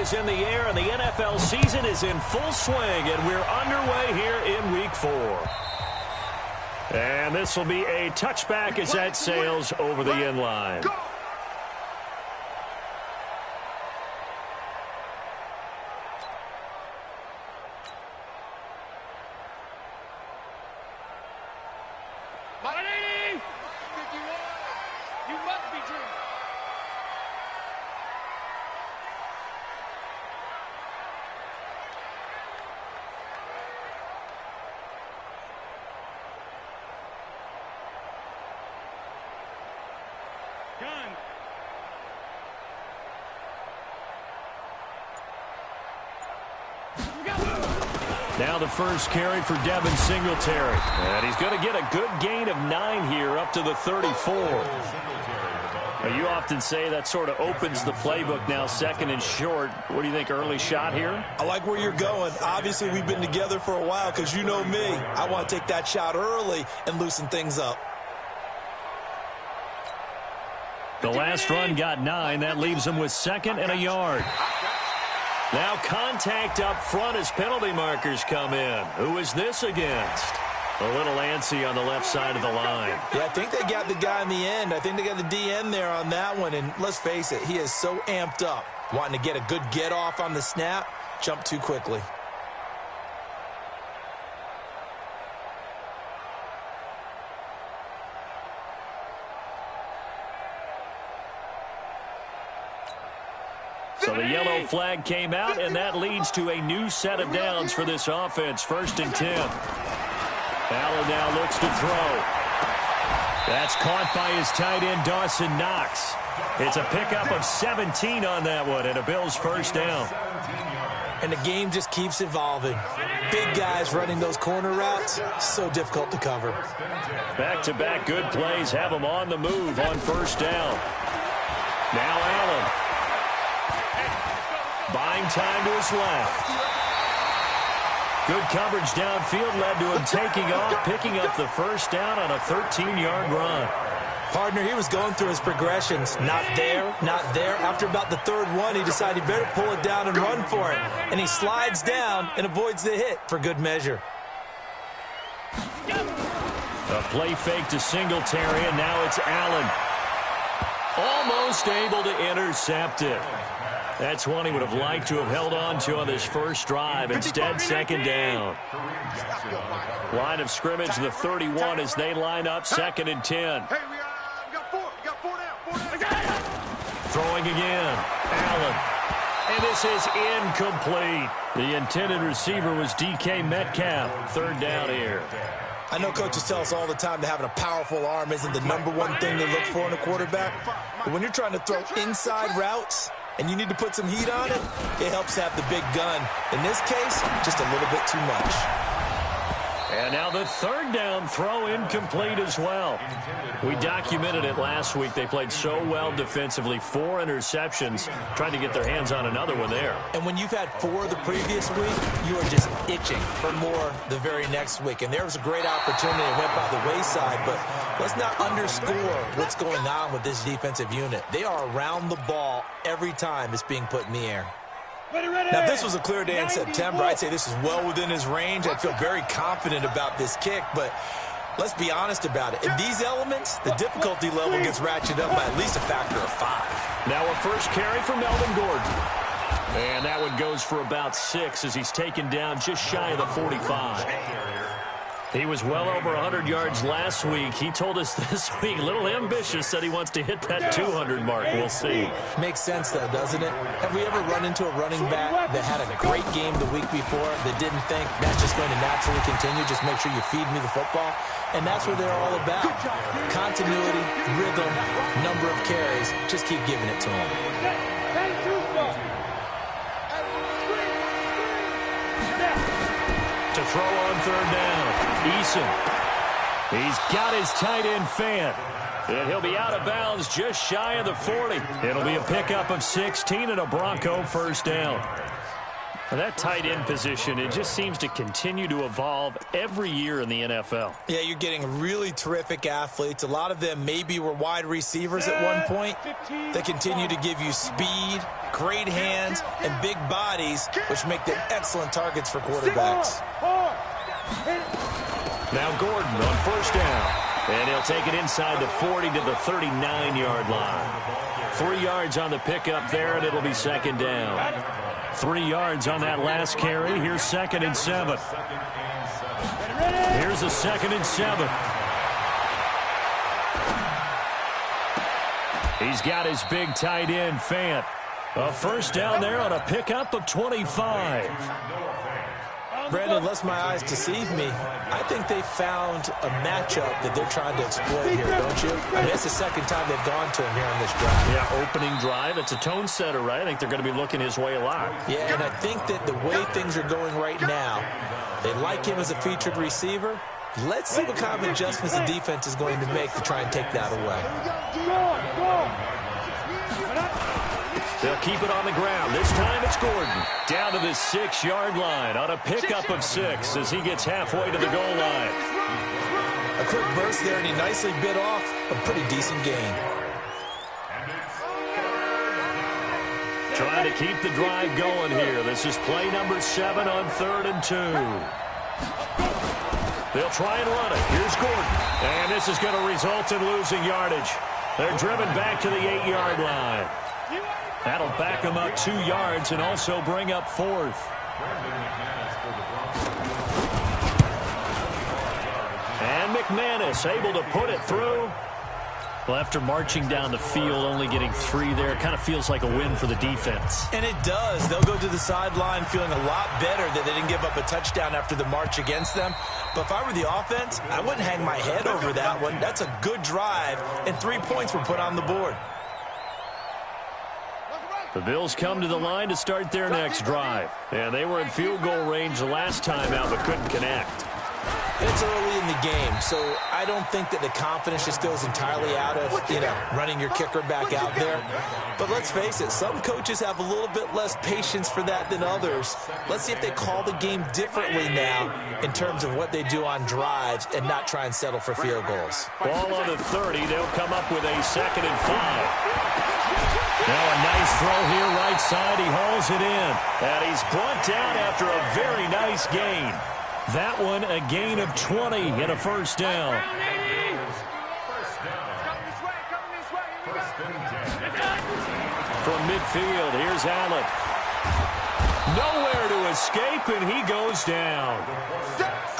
is in the air, and the NFL season is in full swing, and we're underway here in Week 4. And this will be a touchback as that sails over the end line. Now the first carry for Devin Singletary. And he's going to get a good gain of 9 here up to the 34. Now, you often say that sort of opens the playbook now, second and short. What do you think, early shot here? I like where you're going. Obviously, we've been together for a while because you know me. I want to take that shot early and loosen things up. The last run got 9. That leaves him with 2nd and a yard. Now contact up front as penalty markers come in. Who is this against? A little antsy on the left side of the line. Yeah, I think they got the guy in the end. I think they got the DN there on that one. And let's face it, he is so amped up. Wanting to get a good get off on the snap, jump too quickly. So the yellow flag came out, and that leads to a new set of downs for this offense. 1st and 10. Allen now looks to throw. That's caught by his tight end, Dawson Knox. It's a pickup of 17 on that one, and a Bills first down. And the game just keeps evolving. Big guys running those corner routes, so difficult to cover. Back-to-back good plays have them on the move on first down. Now Allen. Buying time to his left. Good coverage downfield led to him taking off, picking up the first down on a 13-yard run. Partner, he was going through his progressions. Not there, not there. After about the 3rd one, he decided he better pull it down and run for it. And he slides down and avoids the hit for good measure. A play fake to Singletary, and now it's Allen. Almost able to intercept it. That's one he would have liked to have held on to on this first drive. Instead, 2nd down. Line of scrimmage, the 31 as they line up, 2nd and 10. Throwing again. Allen. And this is incomplete. The intended receiver was DK Metcalf. 3rd down here. I know coaches tell us all the time that having a powerful arm isn't the #1 thing they look for in a quarterback. But when you're trying to throw inside routes and you need to put some heat on it, it helps have the big gun. In this case, just a little bit too much. And now the 3rd down throw incomplete as well. We documented it last week. They played so well defensively. 4 interceptions. Trying to get their hands on another one there. And when you've had 4 the previous week, you are just itching for more the very next week. And there was a great opportunity that went by the wayside. But let's not underscore what's going on with this defensive unit. They are around the ball every time it's being put in the air. Now, if this was a clear day in September, I'd say this is well within his range. I'd feel very confident about this kick, but let's be honest about it. In these elements, the difficulty level gets ratcheted up by at least a factor of 5. Now a first carry for Melvin Gordon. And that one goes for about 6 as he's taken down just shy of the 45. He was well over 100 yards last week. He told us this week, a little ambitious, said he wants to hit that 200 mark. We'll see. Makes sense, though, doesn't it? Have we ever run into a running back that had a great game the week before that didn't think that's just going to naturally continue, just make sure you feed me the football? And that's what they're all about. Continuity, rhythm, number of carries. Just keep giving it to them. To throw on 3rd down. Eason. He's got his tight end Fant. And he'll be out of bounds just shy of the 40. It'll be a pickup of 16 and a Bronco first down. Well, that tight end position, it just seems to continue to evolve every year in the NFL. Yeah, you're getting really terrific athletes. A lot of them maybe were wide receivers at one point. They continue to give you speed, great hands, and big bodies, which make them excellent targets for quarterbacks. Now Gordon on first down. And he'll take it inside the 40 to the 39-yard line. 3 yards on the pickup there, and it'll be second down. 3 yards on that last carry. Here's 2nd and 7. Here's a 2nd and 7. He's got his big tight end, Fant. A first down there on a pickup of 25. Brandon, unless my eyes deceive me, I think they found a matchup that they're trying to exploit here, don't you? I mean, it's the second time they've gone to him here on this drive. Yeah, opening drive. It's a tone setter, right? I think they're going to be looking his way a lot. Yeah, and I think that the way things are going right now, they like him as a featured receiver. Let's see what kind of adjustments the defense is going to make to try and take that away. They'll keep it on the ground. This time it's Gordon. Down to the 6-yard line on a pickup of 6 as he gets halfway to the goal line. A quick burst there, and he nicely bit off a pretty decent gain. Trying to keep the drive going here. This is play number 7 on 3rd and 2. They'll try and run it. Here's Gordon. And this is going to result in losing yardage. They're driven back to the 8-yard line. That'll back them up 2 yards and also bring up 4th. And McManus able to put it through. Well, after marching down the field, only getting 3 there, it kind of feels like a win for the defense. And it does. They'll go to the sideline feeling a lot better that they didn't give up a touchdown after the march against them. But if I were the offense, I wouldn't hang my head over that one. That's a good drive, and 3 points were put on the board. The Bills come to the line to start their next drive. And they were in field goal range the last time out, but couldn't connect. It's early in the game, so I don't think that the confidence just goes entirely out of, running your kicker back out there. But let's face it, some coaches have a little bit less patience for that than others. Let's see if they call the game differently now in terms of what they do on drives and not try and settle for field goals. Ball on the 30. They'll come up with a 2nd and 5. Now a nice throw here right side. He hauls it in. And he's brought down after a very nice gain. That one a gain of 20 and a first down. From midfield, here's Allen. Nowhere to escape, and he goes down.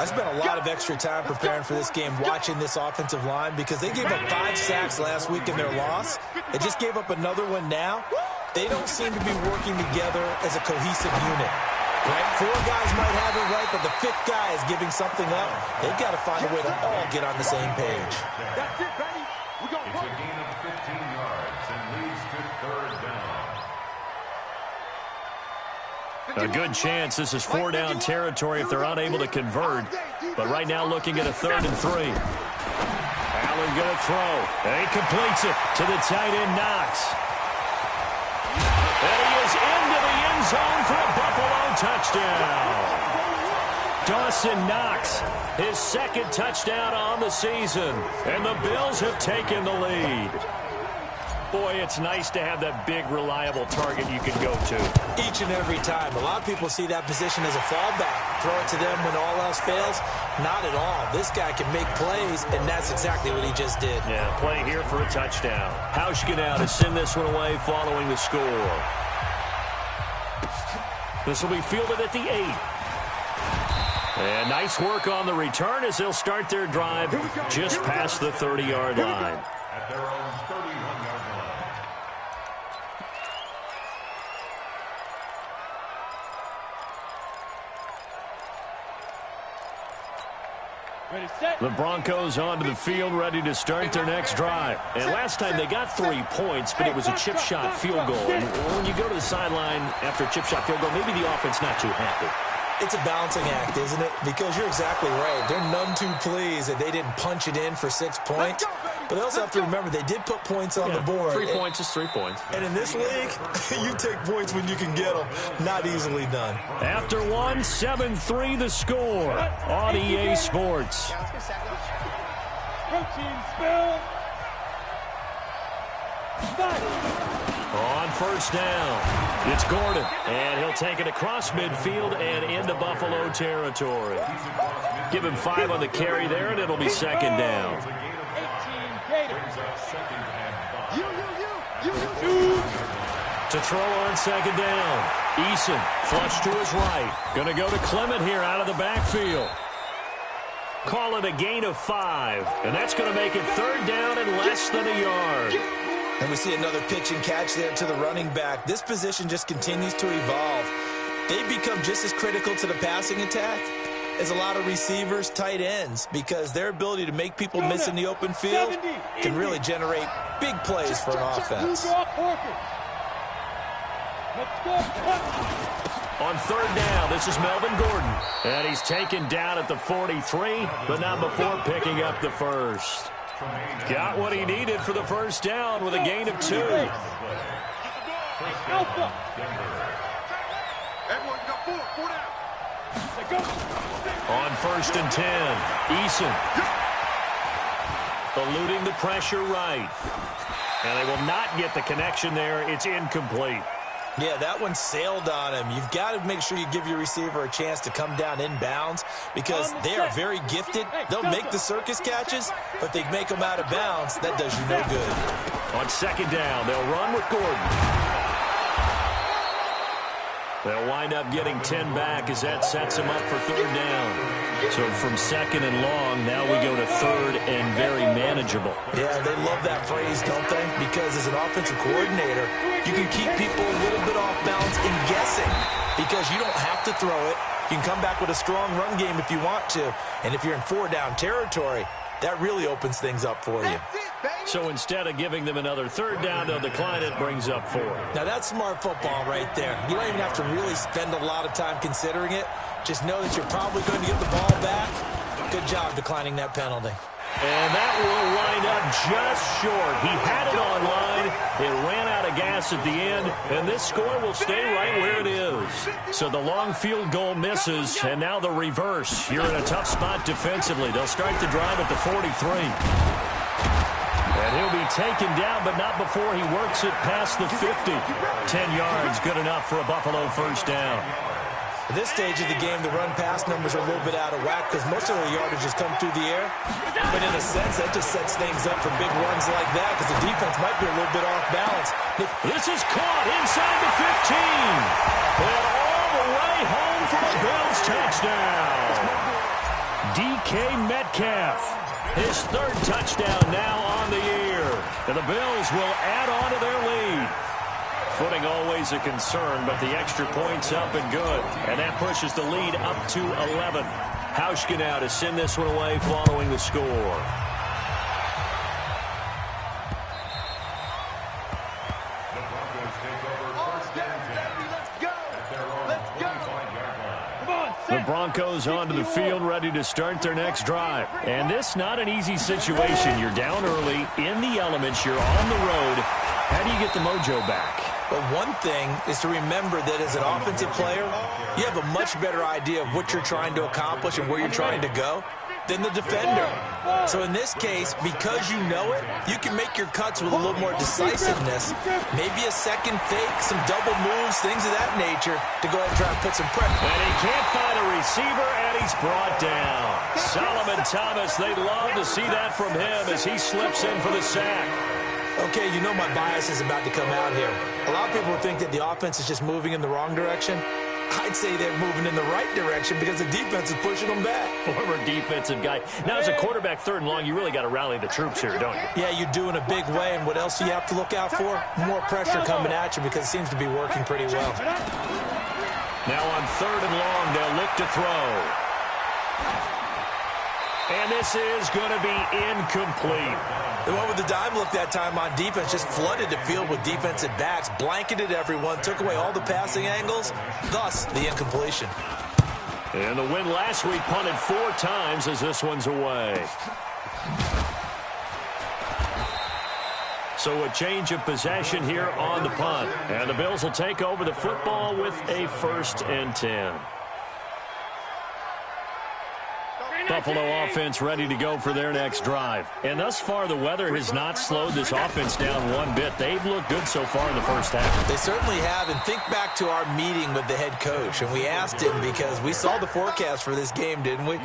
I spent a lot of extra time preparing for this game, watching this offensive line, because they gave up 5 sacks last week in their loss. They just gave up another one now. They don't seem to be working together as a cohesive unit. Right? 4 guys might have it right, but the 5th guy is giving something up. They've got to find a way to all get on the same page. That's it, baby. It's a gain of 15 yards and leads to 3rd down. A good chance this is 4-down territory if they're unable to convert. But right now looking at a 3rd and 3. Allen going to throw. And he completes it to the tight end, Knox. And he is into the end zone for a Buffalo touchdown. Dawson Knox, his 2nd touchdown on the season. And the Bills have taken the lead. Boy, it's nice to have that big, reliable target you can go to. Each and every time. A lot of people see that position as a fallback. Throw it to them when all else fails. Not at all. This guy can make plays, and that's exactly what he just did. Yeah, play here for a touchdown. Hauschka now to send this one away following the score. This will be fielded at the 8. And nice work on the return as they'll start their drive just past the 30-yard line. At their own 31-yard line. The Broncos onto the field, ready to start their next drive. And last time they got 3 points, but it was a chip shot field goal. And when you go to the sideline after a chip shot field goal, maybe the offense not too happy. It's a balancing act, isn't it? Because you're exactly right. They're none too pleased that they didn't punch it in for 6 points. But they also have to remember they did put points on the board. 3 points is 3 points. And in this league, you take points when you can get them. Not easily done. After one, 7-3 the score on EA Sports. On first down, it's Gordon, and he'll take it across midfield and into Buffalo territory. Give him 5 on the carry there, and it'll be second down. To throw on second down, Eason, flush to his right. Going to go to Clement here out of the backfield. Call it a gain of 5, and that's going to make it third down and less than a yard. And we see another pitch and catch there to the running back. This position just continues to evolve. They become just as critical to the passing attack as a lot of receivers, tight ends, because their ability to make people miss in the open field can really generate big plays for an offense. On third down, this is Melvin Gordon. And he's taken down at the 43, but not before picking up the first. Got what he needed for the first down with a gain of 2. On first and 10, Eason. Eluding the pressure right. And they will not get the connection there. It's incomplete. Yeah, that one sailed on him. You've got to make sure you give your receiver a chance to come down inbounds because they are very gifted. They'll make the circus catches, but they make them out of bounds. That does you no good. On second down, they'll run with Gordon. They'll wind up getting 10 back as that sets them up for third down. So from second and long, now we go to third and very manageable. Yeah, they love that phrase, don't they? Because as an offensive coordinator, you can keep people a little bit off balance in guessing because you don't have to throw it. You can come back with a strong run game if you want to. And if you're in 4-down territory, that really opens things up for you. So instead of giving them another third down, they'll decline it, brings up 4. Now that's smart football right there. You don't even have to really spend a lot of time considering it. Just know that you're probably going to get the ball back. Good job declining that penalty. And that will wind up just short. He had it on line. It ran out of gas at the end, and this score will stay right where it is. So the long field goal misses, and now the reverse. You're in a tough spot defensively. They'll start the drive at the 43. And he'll be taken down, but not before he works it past the 50. 10 yards, good enough for a Buffalo first down. At this stage of the game, the run-pass numbers are a little bit out of whack because most of the yardage has come through the air. But in a sense, that just sets things up for big runs like that because the defense might be a little bit off balance. This is caught inside the 15. And all the way home for a Bills touchdown. DK Metcalf. His third touchdown now on the year. And the Bills will add on to their lead. Footing always a concern, but the extra point's up and good. And that pushes the lead up to 11. Hauschka now to send this one away following the score. The Broncos onto the field, ready to start their next drive. And this not an easy situation. You're down early, in the elements, you're on the road. How do you get the mojo back? But one thing is to remember that as an offensive player, you have a much better idea of what you're trying to accomplish and where you're trying to go than the defender. So in this case, because you know it, you can make your cuts with a little more decisiveness, maybe a second fake, some double moves, things of that nature to go ahead and try and put some pressure. And he can't find a receiver, and he's brought down. Solomon Thomas, they'd love to see that from him as he slips in for the sack. Okay, you know my bias is about to come out here. A lot of people think that the offense is just moving in the wrong direction. I'd say they're moving in the right direction because the defense is pushing them back. Former defensive guy. Now, as a quarterback, third and long, you really got to rally the troops here, don't you? Yeah, you do in a big way. And what else do you have to look out for? More pressure coming at you because it seems to be working pretty well. Now on third and long, they'll look to throw. And this is going to be incomplete. The one with the dime look that time on defense just flooded the field with defensive backs, blanketed everyone, took away all the passing angles, thus the incompletion. And the win last week punted 4 times as this one's away. So a change of possession here on the punt. And the Bills will take over the football with a 1st and 10. Buffalo offense ready to go for their next drive. And thus far, the weather has not slowed this offense down one bit. They've looked good so far in the first half. They certainly have. And think back to our meeting with the head coach. And we asked him because we saw the forecast for this game, didn't we?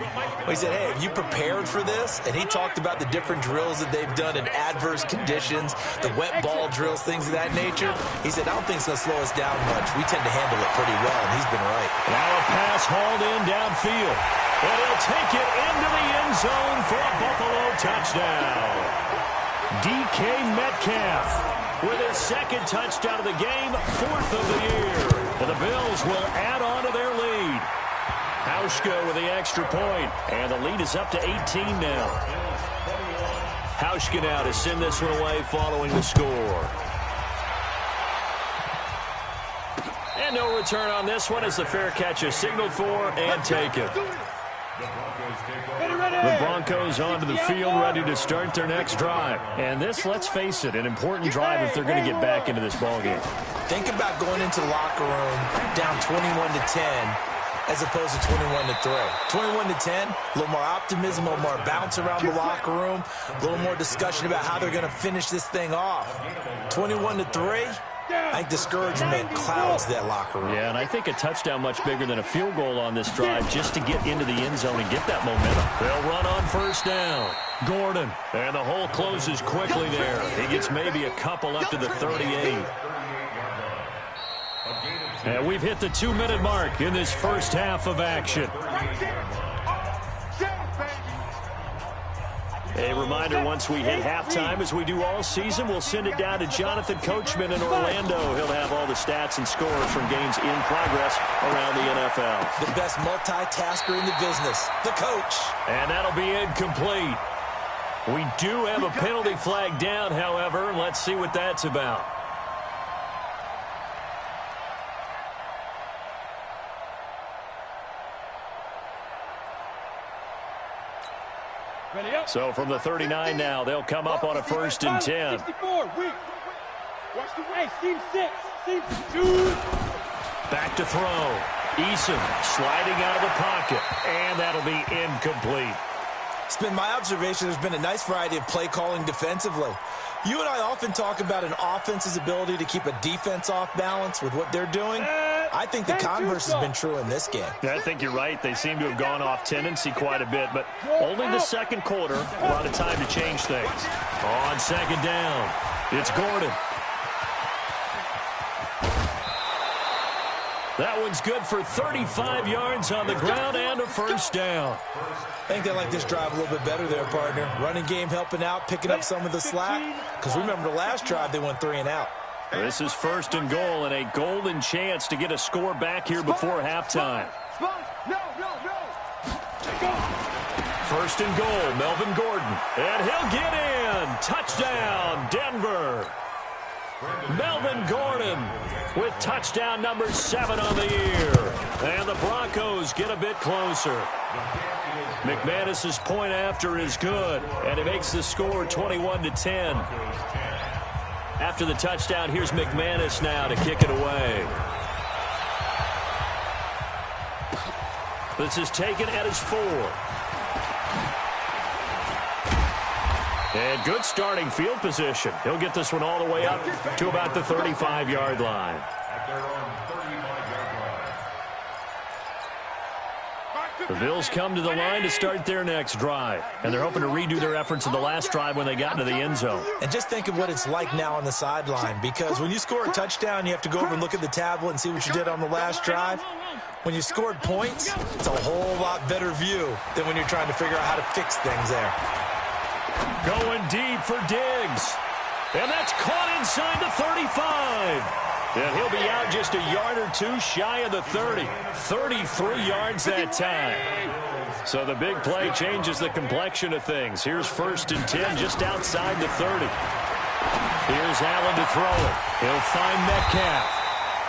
We said, hey, have you prepared for this? And he talked about the different drills that they've done in adverse conditions, the wet ball drills, things of that nature. He said, I don't think it's going to slow us down much. We tend to handle it pretty well, and he's been right. Now a pass hauled in downfield. And he'll take it into the end zone for a Buffalo touchdown. DK Metcalf with his 2nd touchdown of the game, 4th of the year. And the Bills will add on to their lead. Hauschka with the extra point, and the lead is up to 18 now. Hauschka now to send this one away following the score. And no return on this one as the fair catch is signaled for and taken. The Broncos onto the field ready to start their next drive. And this, let's face it, an important drive if they're going to get back into this ballgame. Think about going into the locker room down 21-10 as opposed to 21-3. 21-10, a little more optimism, a little more bounce around the locker room, a little more discussion about how they're going to finish this thing off. 21-3. I think discouragement clouds that locker room. Yeah, and I think a touchdown much bigger than a field goal on this drive just to get into the end zone and get that momentum. They'll run on 1st down. Gordon. And the hole closes quickly there. He gets maybe a couple up to the 38. And we've hit the 2-minute mark in this first half of action. A reminder, once we hit halftime, as we do all season, we'll send it down to Jonathan Coachman in Orlando. He'll have all the stats and scores from games in progress around the NFL. The best multitasker in the business, the coach. And that'll be incomplete. We do have a penalty flag down, however, and let's see what that's about. So from the 39 now, they'll come up on a 1st and 10. Watch the way, seam 6, seam 2. Back to throw. Eason sliding out of the pocket, and that'll be incomplete. It's been my observation there's been a nice variety of play calling defensively. You and I often talk about an offense's ability to keep a defense off balance with what they're doing. I think the converse has been true in this game. I think you're right. They seem to have gone off tendency quite a bit, but only the 2nd quarter, a lot of time to change things. On 2nd down, it's Gordon. That one's good for 35 yards on the ground and a 1st down. I think they like this drive a little bit better there, partner. Running game helping out, picking up some of the slack. Because remember, the last drive, they went 3 and out. This is 1st and goal and a golden chance to get a score back here before halftime. 1st and goal, Melvin Gordon. And he'll get in. Touchdown, Denver. Melvin Gordon with touchdown number 7 on the year. And the Broncos get a bit closer. McManus's point after is good, and it makes the score 21-10. After the touchdown, here's McManus now to kick it away. This is taken at his 4. And good starting field position. He'll get this one all the way up to about the 35-yard line. The Bills come to the line to start their next drive. And they're hoping to redo their efforts in the last drive when they got into the end zone. And just think of what it's like now on the sideline. Because when you score a touchdown, you have to go over and look at the tablet and see what you did on the last drive. When you scored points, it's a whole lot better view than when you're trying to figure out how to fix things there. Going deep for Diggs. And that's caught inside the 35. And he'll be out just a yard or two shy of the 30. 33 yards that time. So the big play changes the complexion of things. Here's 1st and 10 just outside the 30. Here's Allen to throw it. He'll find Metcalf.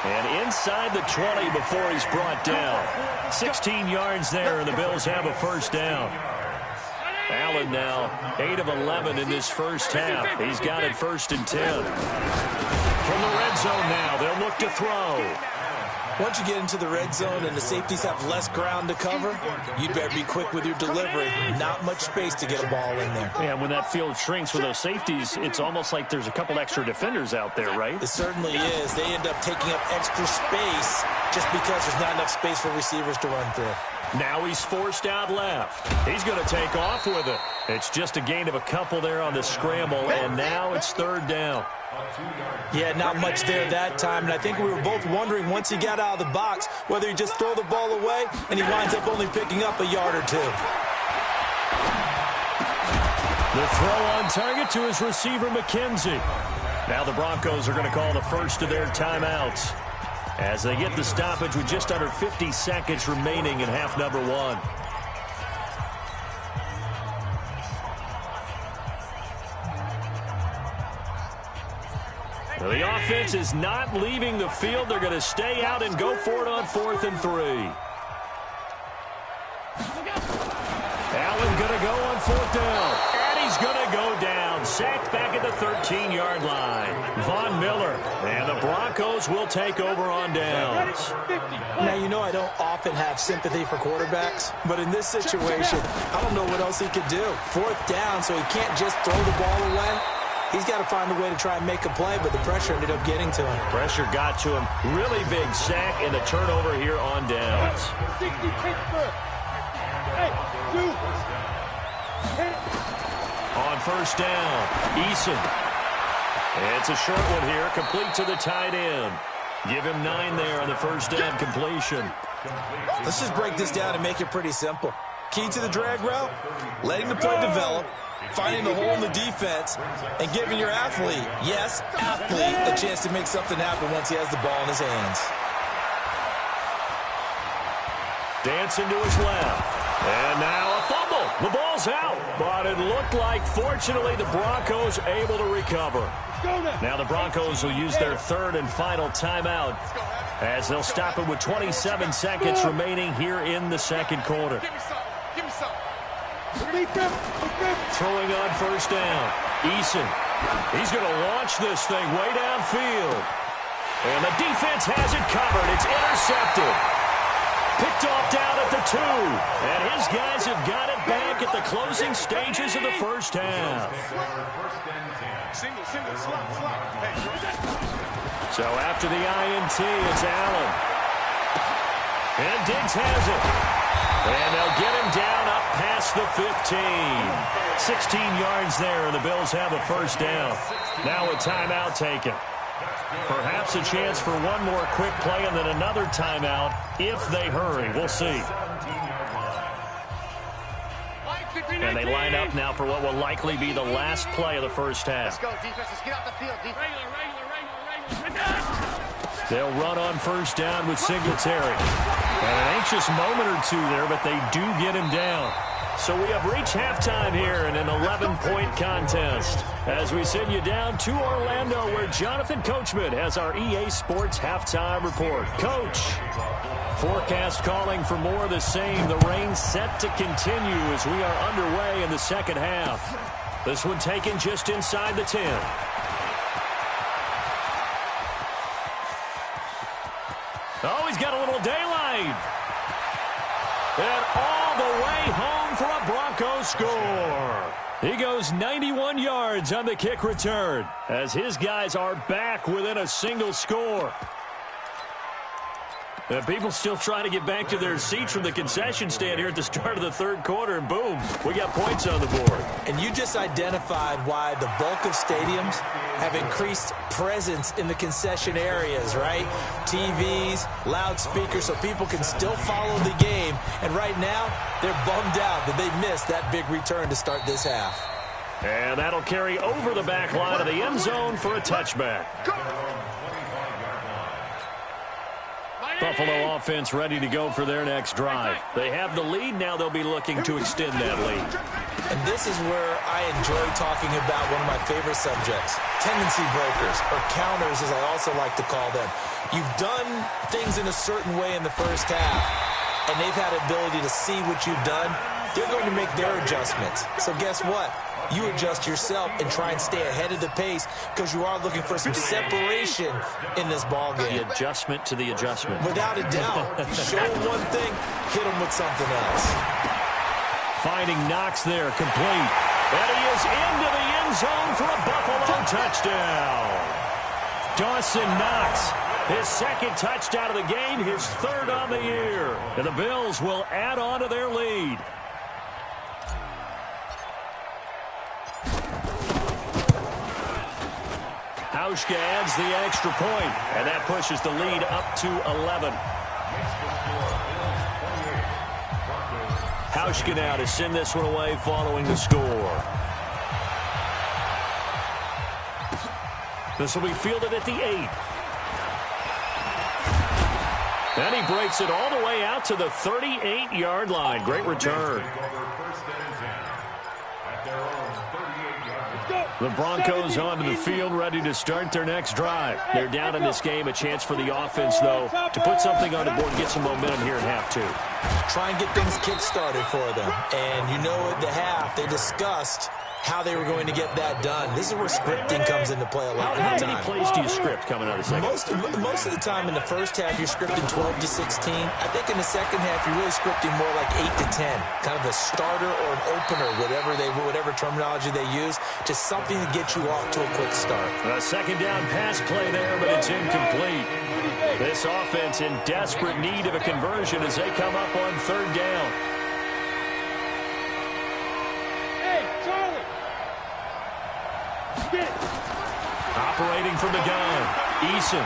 And inside the 20 before he's brought down. 16 yards there, and the Bills have a 1st down. Allen now 8 of 11 in this first half. He's got it 1st and 10. From the red zone now, they'll look to throw. Once you get into the red zone and the safeties have less ground to cover, you'd better be quick with your delivery. Not much space to get a ball in there. Yeah, when that field shrinks with those safeties, it's almost like there's a couple extra defenders out there, right? It certainly is. They end up taking up extra space just because there's not enough space for receivers to run through. Now he's forced out left. He's going to take off with it. It's just a gain of a couple there on the scramble, and now it's 3rd down. Yeah, not much there that time, and I think we were both wondering once he got out of the box whether he just throw the ball away and he winds up only picking up a yard or 2. The throw on target to his receiver, McKenzie. Now the Broncos are going to call the first of their timeouts as they get the stoppage with just under 50 seconds remaining in half number 1. Well, the offense is not leaving the field. They're going to stay out and go for it on 4th and 3. Allen going to go on 4th down. And he's going to go down. Sacked back at the 13-yard line. Von Miller. And the Broncos will take over on downs. Now, you know I don't often have sympathy for quarterbacks, but in this situation, I don't know what else he could do. 4th down, so he can't just throw the ball away. He's got to find a way to try and make a play, but the pressure ended up getting to him. Pressure got to him. Really big sack and a turnover here on downs. 60 Pittsburgh. Hey, 2. On 1st down, Eason. It's a short one here, complete to the tight end. Give him 9 there on the 1st down completion. Let's just break this down and make it pretty simple. Key to the drag route, letting the play develop, finding the hole in the defense, and giving your athlete, yes, athlete, a chance to make something happen once he has the ball in his hands. Dancing to his left. And now a fumble. The ball's out. But it looked like, fortunately, the Broncos able to recover. Now the Broncos will use their 3rd and final timeout as they'll stop it with 27 seconds remaining here in the 2nd quarter. Throwing on 1st down. Eason. He's going to launch this thing way downfield. And the defense has it covered. It's intercepted. Picked off down at the 2. And his guys have got it back at the closing stages of the 1st half. So after the INT, it's Allen. And Diggs has it. And they'll get him down up past the 15. 16 yards there, and the Bills have a 1st down. Now a timeout taken. Perhaps a chance for one more quick play and then another timeout if they hurry. We'll see. And they line up now for what will likely be the last play of the 1st half. Let's go, defense. Let's get out the field. They'll run on 1st down with Singletary. And an anxious moment or 2 there, but they do get him down. So we have reached halftime here in an 11-point contest as we send you down to Orlando where Jonathan Coachman has our EA Sports halftime report. Coach, forecast calling for more of the same. The rain set to continue as we are underway in the 2nd half. This one taken just inside the 10. Oh, he's got a little daylight. And all the way home for a Broncos score. He goes 91 yards on the kick return as his guys are back within a single score. And people still trying to get back to their seats from the concession stand here at the start of the 3rd quarter, and boom, we got points on the board. And you just identified why the bulk of stadiums have increased presence in the concession areas, right? TVs, loudspeakers, so people can still follow the game. And right now, they're bummed out that they missed that big return to start this half. And that'll carry over the back line of the end zone for a touchback. Buffalo offense ready to go for their next drive. They have the lead. Now they'll be looking to extend that lead. And this is where I enjoy talking about one of my favorite subjects, tendency breakers, or counters as I also like to call them. You've done things in a certain way in the 1st half, and they've had the ability to see what you've done they're going to make their adjustments. So guess what? You adjust yourself and try and stay ahead of the pace because you are looking for some separation in this ball game. The adjustment to the adjustment. Without a doubt. Show them one thing, hit them with something else. Finding Knox there, complete. And he is into the end zone for a Buffalo touchdown. Dawson Knox, his second touchdown of the game, his third on the year. And the Bills will add on to their lead. Hauschka adds the extra point, and that pushes the lead up to 11. Hauschka now to send this one away following the score. This will be fielded at the 8. And he breaks it all the way out to the 38-yard line. Great return. The Broncos onto the field, ready to start their next drive. They're down in this game. A chance for the offense, though, to put something on the board and get some momentum here in half two. Try and get things kick-started for them. And you know at the half, they discussed how they were going to get that done. This is where scripting comes into play a lot of the time. How many plays do you script coming out of the second? Most of the time in the first half, you're scripting 12 to 16. I think in the second half, you're really scripting more like 8 to 10. Kind of a starter or an opener, whatever terminology they use. Just something to get you off to a quick start. A second down pass play there, but it's incomplete. This offense in desperate need of a conversion as they come up on third down. Operating from the gun, Eason.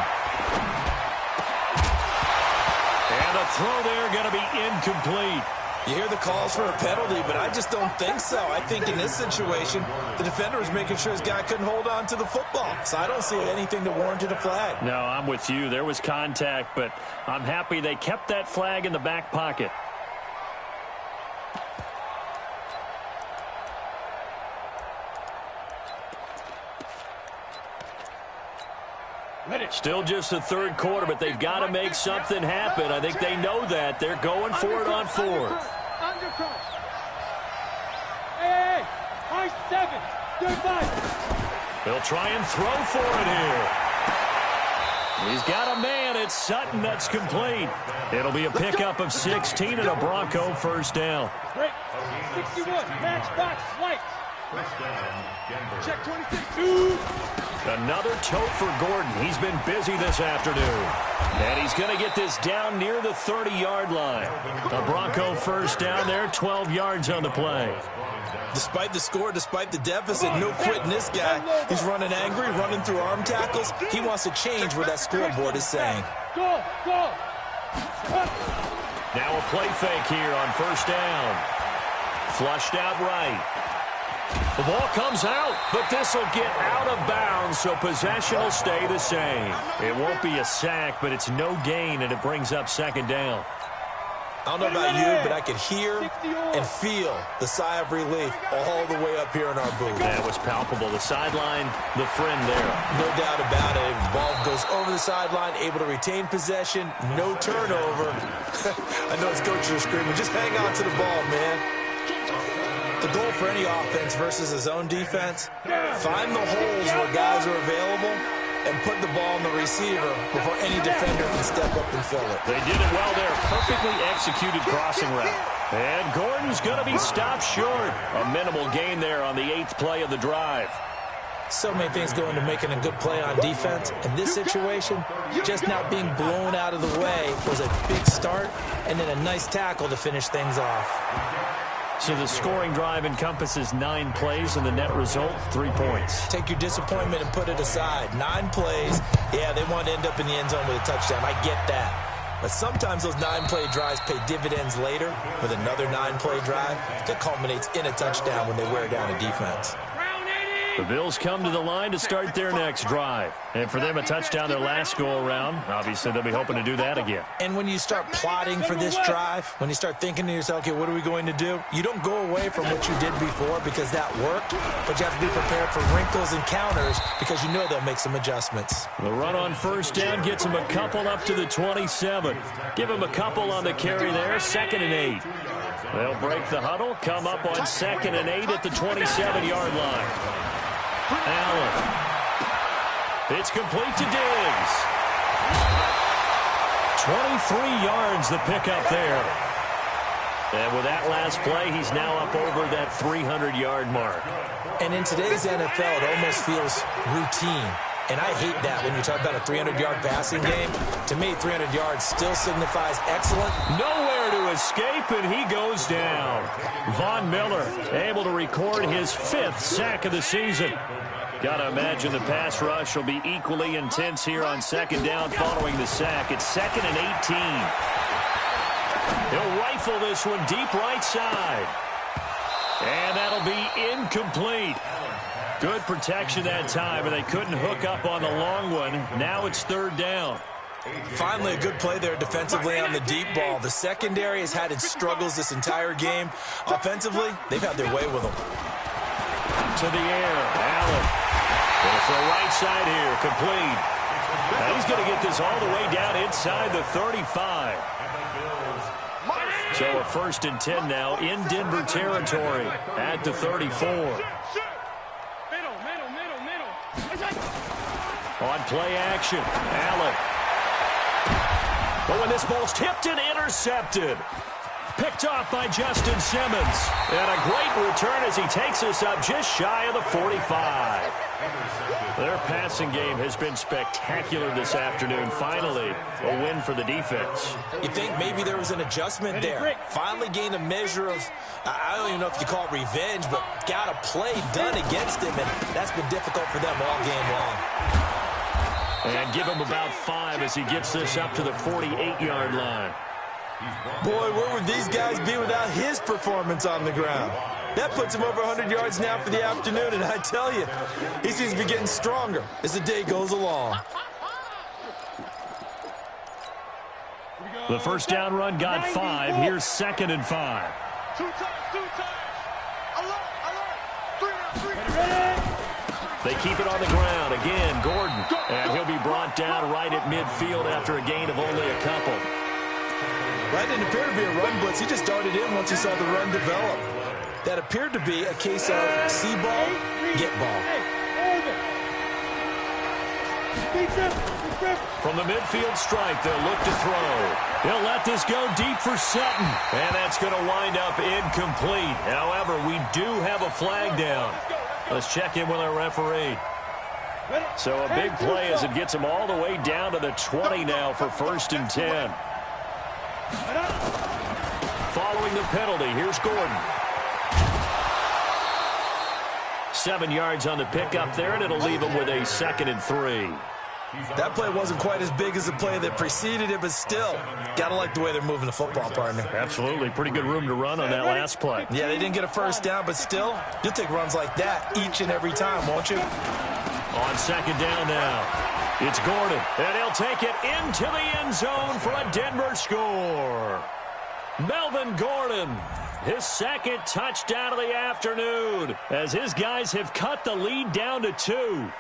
And a throw there going to be incomplete. You hear the calls for a penalty, but I just don't think so. I think in this situation, the defender was making sure his guy couldn't hold on to the football. So I don't see anything that warranted a flag. No, I'm with you. There was contact, but I'm happy they kept that flag in the back pocket. Still just the third quarter, but they've got to make something happen. I think they know that. They're going for it on fourth. Hey, high 7. Goodbye. They'll try and throw for it here. He's got a man. It's Sutton. That's complete. It'll be a pickup of 16 and a Bronco first down. Break. 61. Matchbox flight. Check 26. Another tote for Gordon. He's been busy this afternoon. And he's going to get this down near the 30-yard line. A Bronco first down there, 12 yards on the play. Despite the score, despite the deficit, no quitting this guy. He's running angry, running through arm tackles. He wants to change what that scoreboard is saying. Go. Now a play fake here on first down. Flushed out right. The ball comes out, but this will get out of bounds, so possession will stay the same. It won't be a sack, but it's no gain, and it brings up second down. I don't know about you, but I could hear and feel the sigh of relief all the way up here in our booth. That was palpable. The sideline, the friend there. No doubt about it. The ball goes over the sideline, able to retain possession, no turnover. I know his coaches are screaming, just hang on to the ball, man. The goal for any offense versus his own defense, find the holes where guys are available and put the ball in the receiver before any defender can step up and fill it. They did it well there. Perfectly executed crossing route. And Gordon's going to be stopped short. A minimal gain there on the 8th play of the drive. So many things go into making a good play on defense. In this situation, just not being blown out of the way was a big start and then a nice tackle to finish things off. So the scoring drive encompasses 9 plays, and the net result, 3 points. Take your disappointment and put it aside. 9 plays. Yeah, they want to end up in the end zone with a touchdown. I get that. But sometimes those 9-play drives pay dividends later with another 9-play drive that culminates in a touchdown when they wear down a defense. The Bills come to the line to start their next drive. And for them, a touchdown their last go-around. Obviously, they'll be hoping to do that again. And when you start plotting for this drive, when you start thinking to yourself, okay, what are we going to do? You don't go away from what you did before because that worked, but you have to be prepared for wrinkles and counters because you know they'll make some adjustments. The run on first down gets them a couple up to the 27. Give them a couple on the carry there, 2nd and 8. They'll break the huddle, come up on 2nd and 8 at the 27-yard line. Allen. It's complete to Diggs. 23 yards the pickup there. And with that last play, he's now up over that 300-yard mark. And in today's NFL, it almost feels routine. And I hate that when you talk about a 300-yard passing game. To me, 300 yards still signifies excellent. Nowhere to escape, and he goes down. Von Miller able to record his 5th sack of the season. Got to imagine the pass rush will be equally intense here on 2nd down following the sack. It's 2nd and 18. He'll rifle this one deep right side. And that'll be incomplete. Good protection that time, and they couldn't hook up on the long one. Now it's 3rd down. Finally, a good play there defensively on the deep ball. The secondary has had its struggles this entire game. Offensively, they've had their way with them. To the air, Allen. It's the right side here, complete. Now he's going to get this all the way down inside the 35. So a 1st and 10 now in Denver territory at the 34. On play action, Allen. But when this ball's tipped and intercepted. Picked off by Justin Simmons. And a great return as he takes us up just shy of the 45. Their passing game has been spectacular this afternoon. Finally, a win for the defense. You think maybe there was an adjustment there. Finally gained a measure of, I don't even know if you call it revenge, but got a play done against him, and that's been difficult for them all game long. And give him about 5 as he gets this up to the 48-yard line. Boy, where would these guys be without his performance on the ground? That puts him over 100 yards now for the afternoon, and I tell you, he seems to be getting stronger as the day goes along. The 1st down run got 5. Here's 2nd and 5. 2 times. Alert. 3. They keep it on the ground. Again, Gordon. And he'll be brought down right at midfield after a gain of only a couple. That didn't appear to be a run blitz. He just darted in once he saw the run develop. That appeared to be a case of see ball, get ball. From the midfield stripe, they'll look to throw. He'll let this go deep for Sutton. And that's going to wind up incomplete. However, we do have a flag down. Let's check in with our referee. So a big play as it gets him all the way down to the 20 now for 1st and 10. Following the penalty, here's Gordon. 7 yards on the pickup there, and it'll leave him with a 2nd and 3. That play wasn't quite as big as the play that preceded it, but still, gotta like the way they're moving the football, partner. Absolutely. Pretty good room to run on that last play. Yeah, they didn't get a 1st down, but still, you'll take runs like that each and every time, won't you? On 2nd down now. It's Gordon, and he'll take it into the end zone for a Denver score. Melvin Gordon, his 2nd touchdown of the afternoon, as his guys have cut the lead down to 2.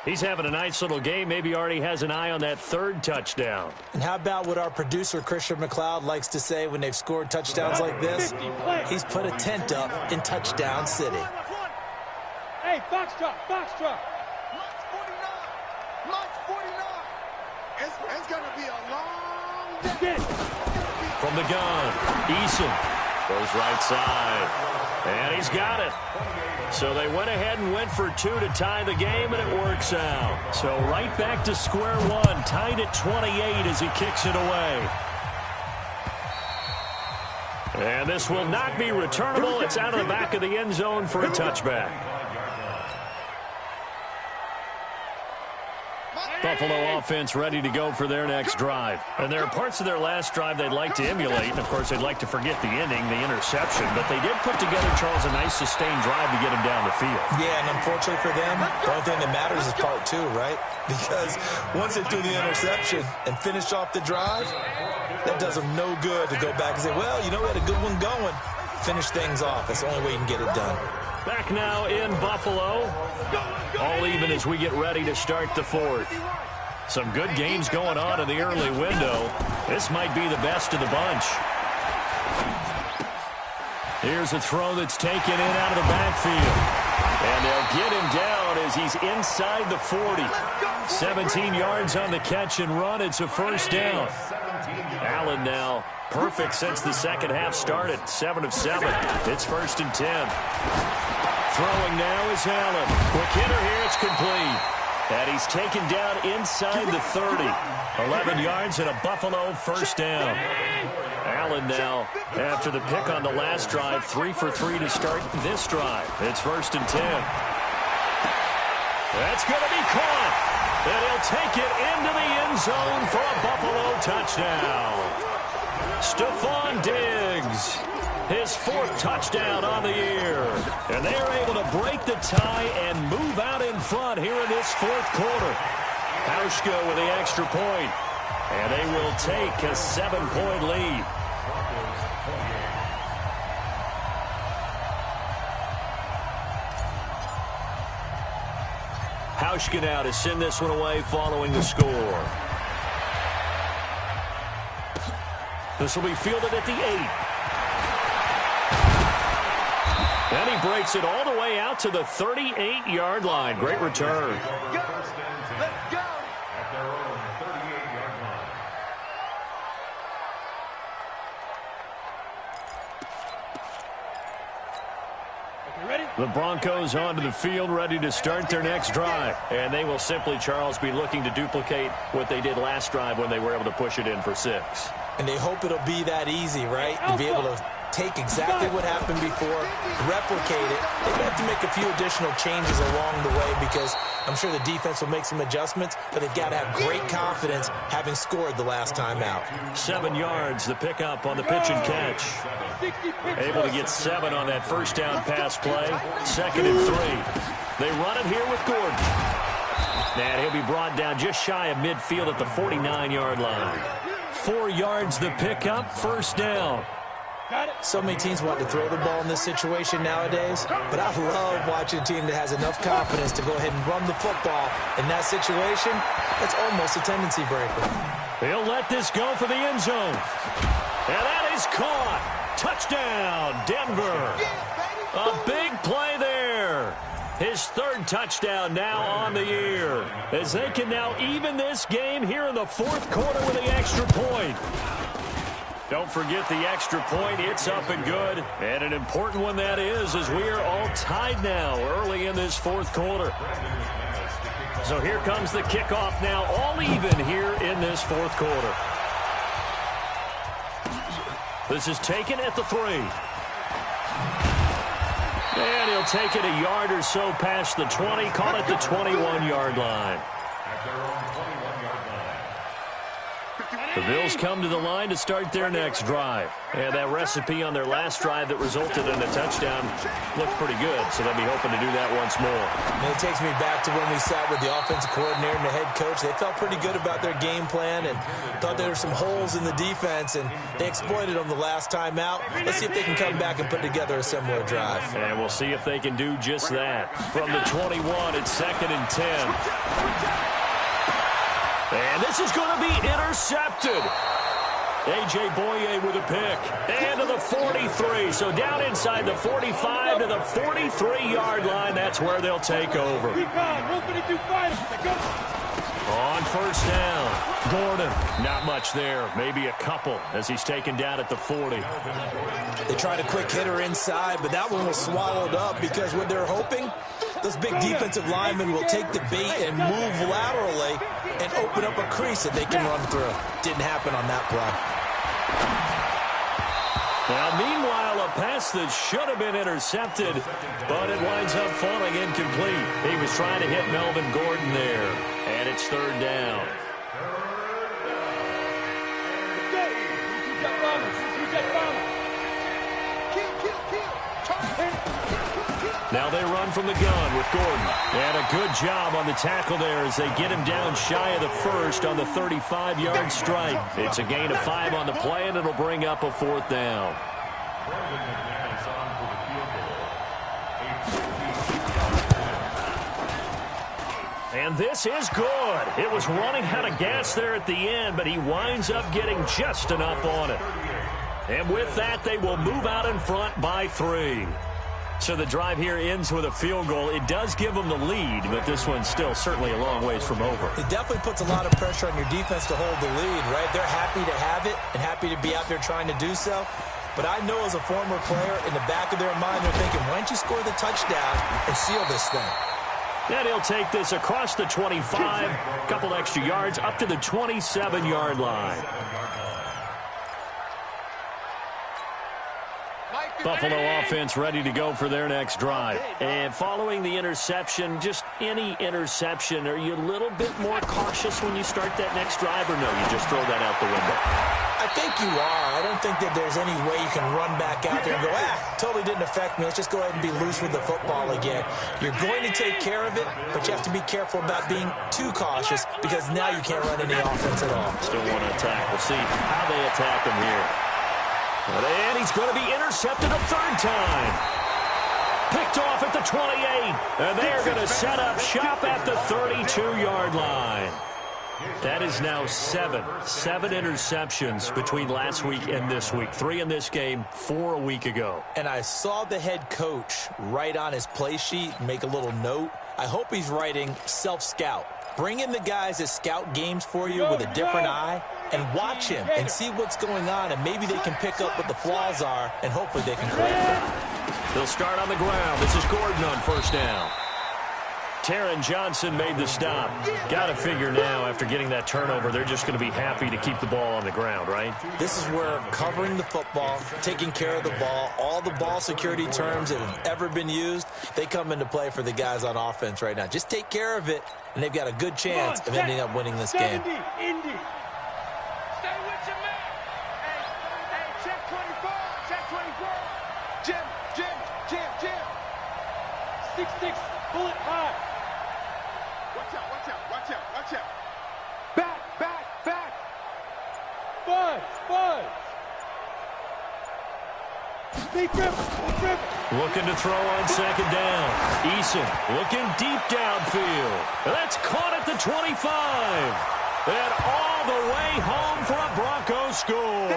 He's having a nice little game. Maybe already has an eye on that 3rd touchdown. And how about what our producer, Christian McLeod, likes to say when they've scored touchdowns like this? He's put a tent up in Touchdown City. Hey, box drop. It's going to be a long day. From the gun, Eason goes right side, and he's got it. So they went ahead and went for 2 to tie the game, and it works out. So right back to square one, tied at 28 as he kicks it away. And this will not be returnable. It's out of the back of the end zone for a touchback. Buffalo offense ready to go for their next drive. And there are parts of their last drive they'd like to emulate. And, of course, they'd like to forget the ending, the interception. But they did put together, Charles, a nice sustained drive to get him down the field. Yeah, and unfortunately for them, the only thing that matters is part 2, right? Because once they do the interception and finish off the drive, that does them no good to go back and say, well, you know, we had a good one going. Finish things off. That's the only way you can get it done. Back now in Buffalo. All even as we get ready to start the 4th. Some good games going on in the early window. This might be the best of the bunch. Here's a throw that's taken in out of the backfield. And they'll get him down as he's inside the 40. 17 yards on the catch and run. It's a first down. Allen now perfect since the second half started. 7 of 7. It's 1st and 10. Throwing now is Allen. Quick hitter here. It's complete. And he's taken down inside the 30. 11 yards and a Buffalo first down. Allen now, after the pick on the last drive, 3 for 3 to start this drive. It's 1st and 10. That's going to be caught. And he'll take it into the end zone for a Buffalo touchdown. Stephon Diggs, his 4th touchdown on the year. And they are able to break the tie and move out in front here in this 4th quarter. Hauschka with the extra point. And they will take a 7-point lead. Hauschka now to send this one away following the score. This will be fielded at the 8. And he breaks it all the way out to the 38-yard line. Great return. Let's go. At their own 38-yard line. Okay, ready? The Broncos onto the field, ready to start their next drive. And they will simply, Charles, be looking to duplicate what they did last drive when they were able to push it in for 6. And they hope it'll be that easy, right? To be able to take exactly what happened before, replicate it. They may have to make a few additional changes along the way because I'm sure the defense will make some adjustments, but they've got to have great confidence having scored the last time out. 7 yards, the pickup on the pitch and catch. Able to get 7 on that first down pass play. 2nd and 3. They run it here with Gordon. And he'll be brought down just shy of midfield at the 49-yard line. 4 yards the pickup, first down. So many teams want to throw the ball in this situation nowadays, but I love watching a team that has enough confidence to go ahead and run the football. In that situation, it's almost a tendency breaker. He'll let this go for the end zone. And that is caught. Touchdown, Denver. A big play there. His 3rd touchdown now on the year, as they can now even this game here in the 4th quarter with the extra point. Don't forget the extra point. It's up and good. And an important one that is, as we are all tied now early in this 4th quarter. So here comes the kickoff now, all even here in this 4th quarter. This is taken at the 3. And he'll take it a yard or so past the 20, call it the 21-yard line. The Bills come to the line to start their next drive. And that recipe on their last drive that resulted in a touchdown looked pretty good, so they'll be hoping to do that once more. And it takes me back to when we sat with the offensive coordinator and the head coach. They felt pretty good about their game plan and thought there were some holes in the defense, and they exploited them the last time out. Let's see if they can come back and put together a similar drive. And we'll see if they can do just that. From the 21, it's 2nd and 10. And this is going to be intercepted. A.J. Boye with a pick. And to the 43. So down inside the 45 to the 43-yard line. That's where they'll take over. On first down, Gordon. Not much there. Maybe a couple as he's taken down at the 40. They tried a quick hitter inside, but that one was swallowed up because what they're hoping, those big defensive linemen will take the bait and move laterally and open up a crease that they can run through. Didn't happen on that play. Now, meanwhile, a pass that should have been intercepted, but it winds up falling incomplete. He was trying to hit Melvin Gordon there, and it's 3rd down. Now they run from the gun with Gordon. And a good job on the tackle there as they get him down shy of the 1st on the 35-yard strike. It's a gain of 5 on the play, and it'll bring up a 4th down. And this is good. It was running out of gas there at the end, but he winds up getting just enough on it. And with that, they will move out in front by 3. So the drive here ends with a field goal. It does give them the lead, but this one's still certainly a long ways from over. It definitely puts a lot of pressure on your defense to hold the lead, right? They're happy to have it and happy to be out there trying to do so. But I know as a former player, in the back of their mind, they're thinking, why don't you score the touchdown and seal this thing? And he'll take this across the 25, a couple extra yards, up to the 27-yard line. Buffalo offense ready to go for their next drive. And following the interception, just any interception, are you a little bit more cautious when you start that next drive, or no, you just throw that out the window? I think you are. I don't think that there's any way you can run back out there and go, totally didn't affect me. Let's just go ahead and be loose with the football again. You're going to take care of it, but you have to be careful about being too cautious because now you can't run any offense at all. Still want to attack. We'll see how they attack him here. And he's going to be intercepted a third time. Picked off at the 28. And they're going to set up shop at the 32-yard line. That is now 7 interceptions between last week and this week. 3 in this game, 4 a week ago. And I saw the head coach write on his play sheet and make a little note. I hope he's writing self-scout. Bring in the guys that scout games for you with a different eye and watch him and see what's going on, and maybe they can pick up what the flaws are, and hopefully they can correct them. They'll start on the ground. This is Gordon on first down. Taron Johnson made the stop. Got to figure now, after getting that turnover, they're just going to be happy to keep the ball on the ground, right? This is where covering the football, taking care of the ball, all the ball security terms that have ever been used, they come into play for the guys on offense right now. Just take care of it, and they've got a good chance of ending up winning this game. Indy. Stay with your man. Hey, check 24. Check 24. Jim. 6'6", bullet high. Watch out. Back. Fudge. Big grip. Looking to throw on second down. Eason looking deep downfield. That's caught at the 25. And all the way home for a Broncos score.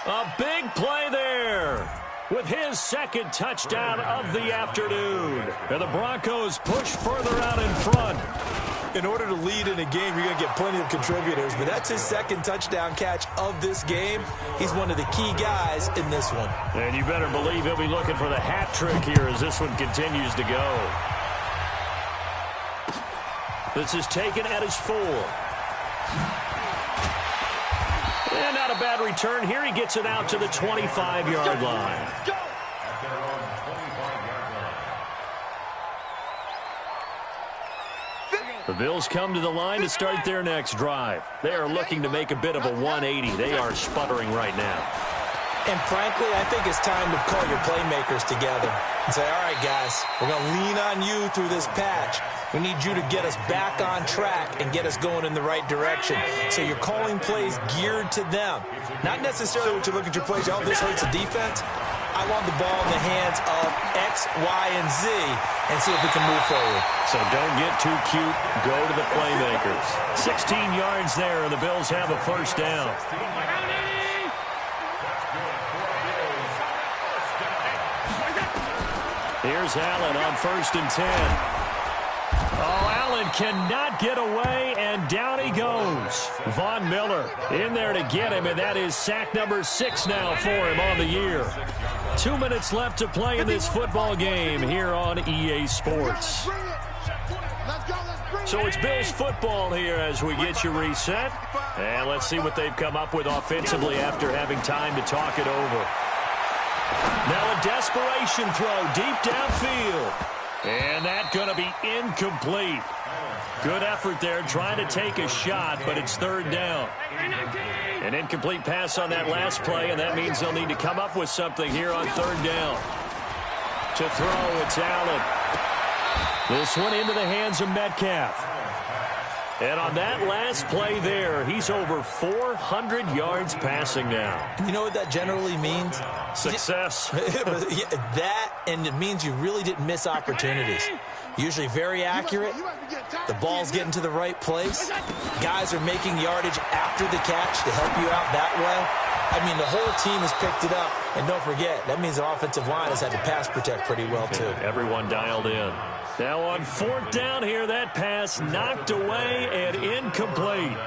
A big play there with his second touchdown of the afternoon. And the Broncos push further out in front. In order to lead in a game, you're going to get plenty of contributors, but that's his second touchdown catch of this game. He's one of the key guys in this one. And you better believe he'll be looking for the hat trick here as this one continues to go. This is taken at his 4. And not a bad return here. He gets it out to the 25-yard line. The Bills come to the line to start their next drive. They are looking to make a bit of a 180. They are sputtering right now. And frankly, I think it's time to call your playmakers together and say, all right, guys, we're going to lean on you through this patch. We need you to get us back on track and get us going in the right direction. So you're calling plays geared to them. Not necessarily what you look at your plays, oh, this hurts the defense. I want the ball in the hands of X, Y, and Z and see if we can move forward. So don't get too cute. Go to the playmakers. 16 yards there, and the Bills have a first down. Here's Allen on 1st and 10. Oh, Allen cannot get away, and down he goes. Von Miller in there to get him, and that is sack number 6 now for him on the year. 2 minutes left to play in this football game here on EA Sports. So it's Bills football here as we get you reset. And let's see what they've come up with offensively after having time to talk it over. Now a desperation throw deep downfield. And that's going to be incomplete. Good effort there trying to take a shot, but it's 3rd down. An incomplete pass on that last play, and that means they'll need to come up with something here on 3rd down. To throw, it's Allen. This one into the hands of Metcalf. And on that last play there, he's over 400 yards passing now. You know what that generally means? Success. That, and it means you really didn't miss opportunities. Usually very accurate. The ball's getting to the right place. Guys are making yardage after the catch to help you out that way. I mean, the whole team has picked it up. And don't forget, that means the offensive line has had to pass protect pretty well, too. Everyone dialed in. Now on 4th down here, that pass knocked away and incomplete.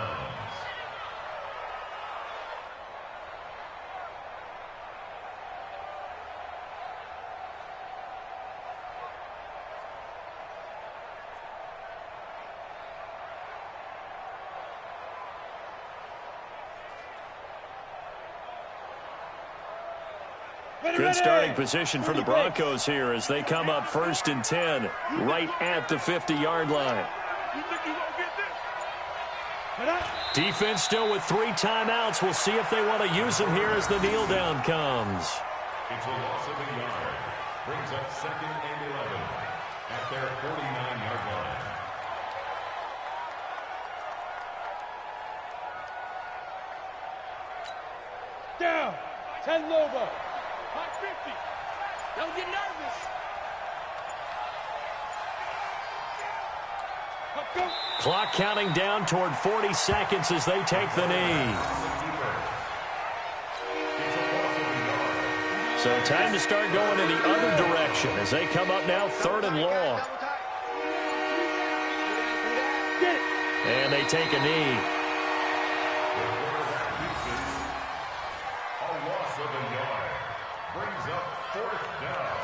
Good starting position for the Broncos here as they come up 1st and 10, right at the 50-yard line. Defense still with 3 timeouts. We'll see if they want to use them here as the kneel down comes. It's a loss of a yard. Brings up 2nd and 11 at their 49-yard line. Down. 10 over. 50. Don't get nervous. Clock counting down toward 40 seconds as they take the knee. So time to start going in the other direction as they come up now 3rd and long. And they take a knee. A loss of a yard. Brings up 4th down.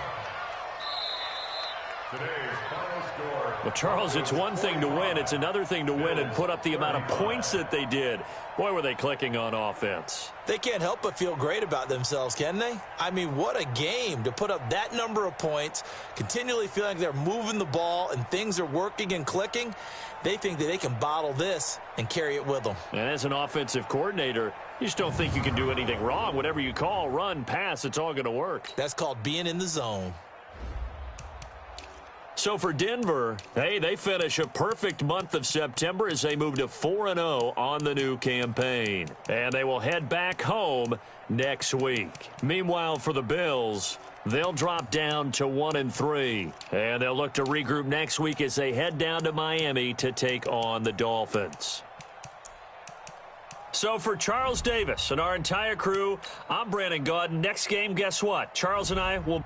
Today's final score. Well, Charles, it's one thing to win. It's another thing to win and put up the amount of points that they did. Boy, were they clicking on offense. They can't help but feel great about themselves, can they? I mean, what a game to put up that number of points, continually feeling like they're moving the ball and things are working and clicking. They think that they can bottle this and carry it with them. And as an offensive coordinator, you just don't think you can do anything wrong. Whatever you call, run, pass, it's all going to work. That's called being in the zone. So for Denver, hey, they finish a perfect month of September as they move to 4-0 on the new campaign. And they will head back home next week. Meanwhile, for the Bills, they'll drop down to 1-3. And they'll look to regroup next week as they head down to Miami to take on the Dolphins. So for Charles Davis and our entire crew, I'm Brandon Gaudin. Next game, guess what? Charles and I will